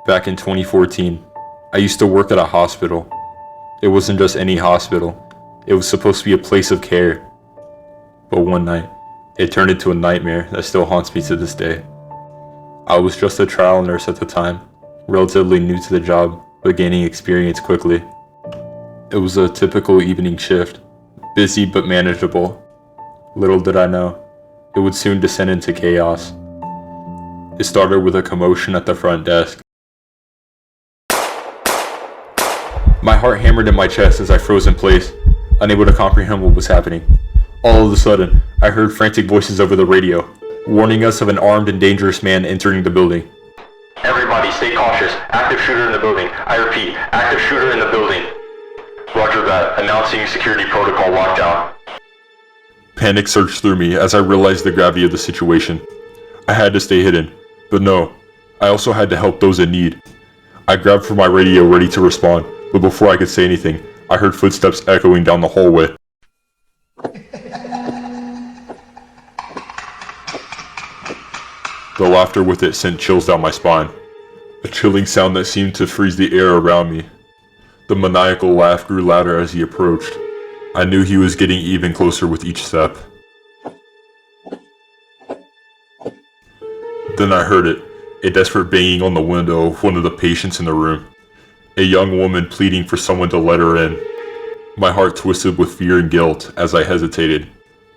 Back in 2014, I used to work at a hospital. It wasn't just any hospital. It was supposed to be a place of care. But one night, it turned into a nightmare that still haunts me to this day. I was just a trial nurse at the time, relatively new to the job, but gaining experience quickly. It was a typical evening shift, busy but manageable. Little did I know, it would soon descend into chaos. It started with a commotion at the front desk. My heart hammered in my chest as I froze in place, unable to comprehend what was happening. All of a sudden, I heard frantic voices over the radio, warning us of an armed and dangerous man entering the building. Everybody stay cautious. Active shooter in the building. I repeat, active shooter in the building. Roger that. Announcing security protocol lockdown. Panic surged through me as I realized the gravity of the situation. I had to stay hidden, but no, I also had to help those in need. I grabbed for my radio ready to respond, but before I could say anything, I heard footsteps echoing down the hallway. The laughter with it sent chills down my spine, a chilling sound that seemed to freeze the air around me. The maniacal laugh grew louder as he approached. I knew he was getting even closer with each step. Then I heard it, a desperate banging on the window of one of the patients in the room. A young woman pleading for someone to let her in. My heart twisted with fear and guilt as I hesitated,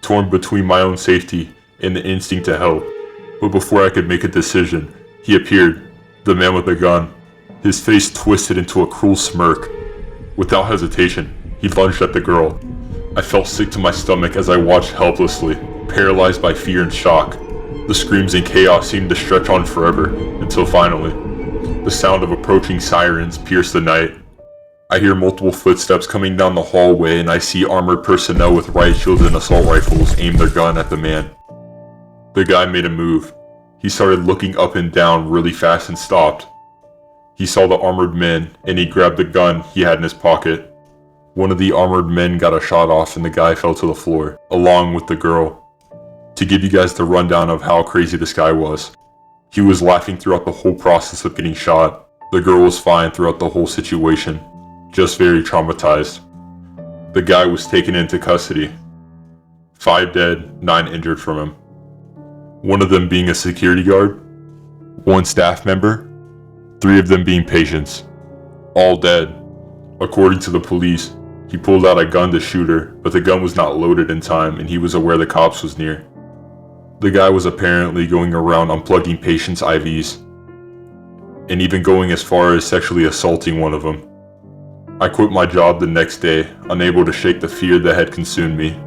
torn between my own safety and the instinct to help. But before I could make a decision, he appeared, the man with the gun, his face twisted into a cruel smirk. Without hesitation, he lunged at the girl. I felt sick to my stomach as I watched helplessly, paralyzed by fear and shock. The screams and chaos seemed to stretch on forever, until finally, the sound of approaching sirens pierced the night. I hear multiple footsteps coming down the hallway and I see armored personnel with riot shields and assault rifles aim their gun at the man. The guy made a move. He started looking up and down really fast and stopped. He saw the armored men and he grabbed the gun he had in his pocket. One of the armored men got a shot off and the guy fell to the floor, along with the girl. To give you guys the rundown of how crazy this guy was, he was laughing throughout the whole process of getting shot. The girl was fine throughout the whole situation, just very traumatized. The guy was taken into custody. 5 dead, 9 injured from him. One of them being a security guard, 1 staff member, 3 of them being patients, all dead. According to the police, he pulled out a gun to shoot her, but the gun was not loaded in time and he was aware the cops was near. The guy was apparently going around unplugging patients' IVs, and even going as far as sexually assaulting one of them. I quit my job the next day, unable to shake the fear that had consumed me.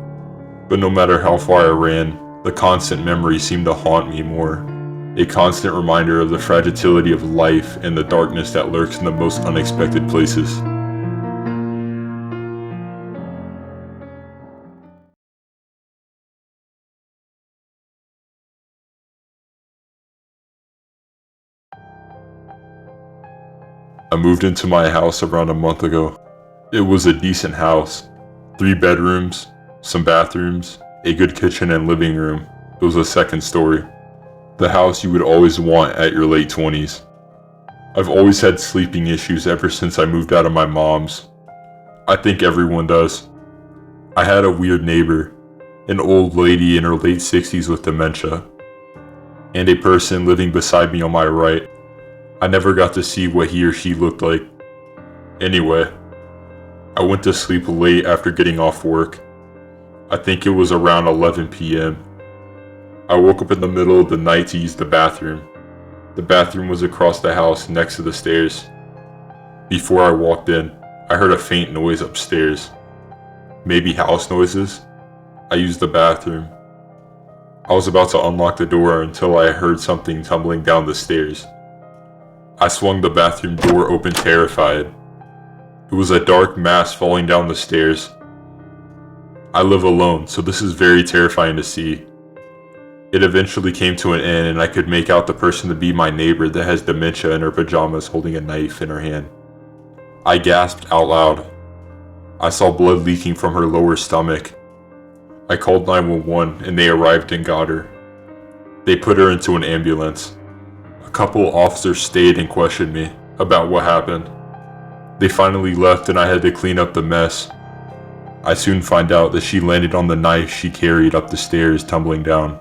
But no matter how far I ran, the constant memory seemed to haunt me more. A constant reminder of the fragility of life and the darkness that lurks in the most unexpected places. I moved into my house around a month ago. It was a decent house. 3 bedrooms, some bathrooms, a good kitchen and living room. It was a second story. The house you would always want at your late 20s. I've always had sleeping issues ever since I moved out of my mom's. I think everyone does. I had a weird neighbor, an old lady in her late 60s with dementia, and a person living beside me on my right. I never got to see what he or she looked like. Anyway, I went to sleep late after getting off work. I think it was around 11 p.m. I woke up in the middle of the night to use the bathroom. The bathroom was across the house next to the stairs. Before I walked in, I heard a faint noise upstairs. Maybe house noises? I used the bathroom. I was about to unlock the door until I heard something tumbling down the stairs. I swung the bathroom door open, terrified. It was a dark mass falling down the stairs. I live alone, so this is very terrifying to see. It eventually came to an end and I could make out the person to be my neighbor that has dementia in her pajamas holding a knife in her hand. I gasped out loud. I saw blood leaking from her lower stomach. I called 911 and they arrived and got her. They put her into an ambulance. A A couple of officers stayed and questioned me about what happened. They finally left and I had to clean up the mess. I soon find out that she landed on the knife she carried up the stairs, tumbling down.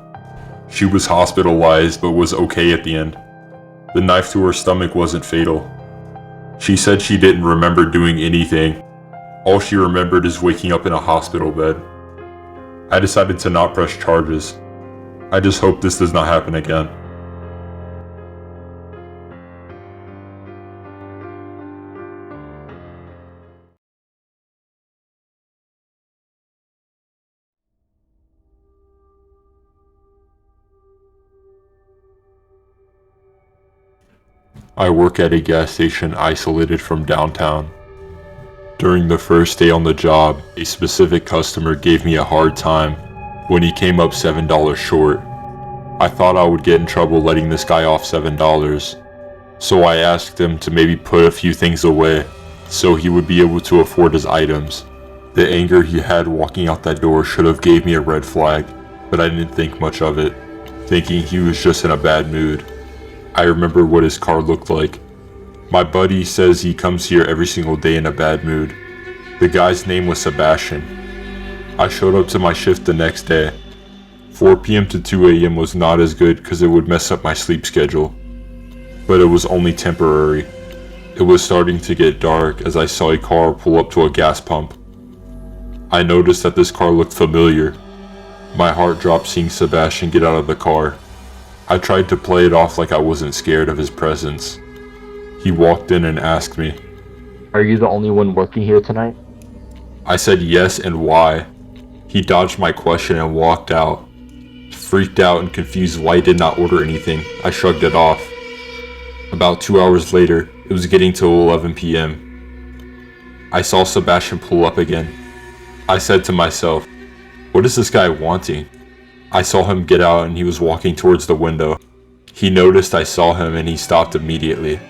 She was hospitalized but was okay at the end. The knife to her stomach wasn't fatal. She said she didn't remember doing anything. All she remembered is waking up in a hospital bed. I decided to not press charges. I just hope this does not happen again. I work at a gas station isolated from downtown. During the first day on the job, a specific customer gave me a hard time when he came up $7 short. I thought I would get in trouble letting this guy off $7, so I asked him to maybe put a few things away so he would be able to afford his items. The anger he had walking out that door should have gave me a red flag, but I didn't think much of it, thinking he was just in a bad mood. I remember what his car looked like. My buddy says he comes here every single day in a bad mood. The guy's name was Sebastian. I showed up to my shift the next day. 4 p.m. to 2 a.m. was not as good because it would mess up my sleep schedule. But it was only temporary. It was starting to get dark as I saw a car pull up to a gas pump. I noticed that this car looked familiar. My heart dropped seeing Sebastian get out of the car. I tried to play it off like I wasn't scared of his presence. He walked in and asked me, "Are you the only one working here tonight?" I said yes and why. He dodged my question and walked out. Freaked out and confused why I did not order anything, I shrugged it off. About 2 hours later, it was getting to 11 p.m. I saw Sebastian pull up again. I said to myself, what is this guy wanting? I saw him get out and he was walking towards the window. He noticed I saw him and he stopped immediately.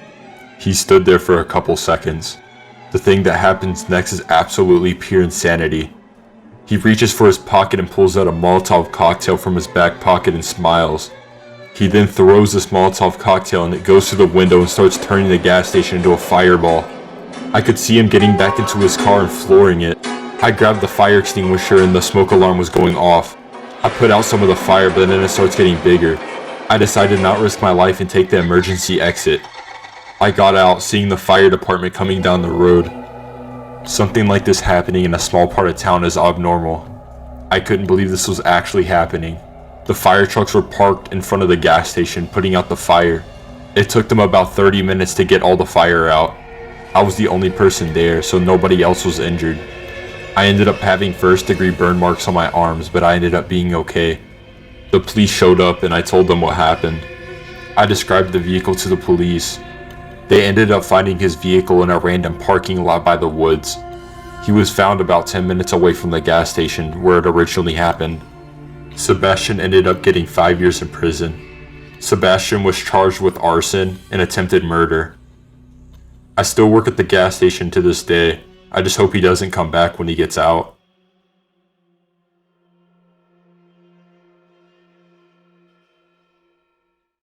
He stood there for a couple seconds. The thing that happens next is absolutely pure insanity. He reaches for his pocket and pulls out a Molotov cocktail from his back pocket and smiles. He then throws this Molotov cocktail and it goes through the window and starts turning the gas station into a fireball. I could see him getting back into his car and flooring it. I grabbed the fire extinguisher and the smoke alarm was going off. I put out some of the fire, but then it starts getting bigger. I decided to not risk my life and take the emergency exit. I got out, seeing the fire department coming down the road. Something like this happening in a small part of town is abnormal. I couldn't believe this was actually happening. The fire trucks were parked in front of the gas station, putting out the fire. It took them about 30 minutes to get all the fire out. I was the only person there, so nobody else was injured. I ended up having first-degree burn marks on my arms, but I ended up being okay. The police showed up and I told them what happened. I described the vehicle to the police. They ended up finding his vehicle in a random parking lot by the woods. He was found about 10 minutes away from the gas station where it originally happened. Sebastian ended up getting 5 years in prison. Sebastian was charged with arson and attempted murder. I still work at the gas station to this day. I just hope he doesn't come back when he gets out.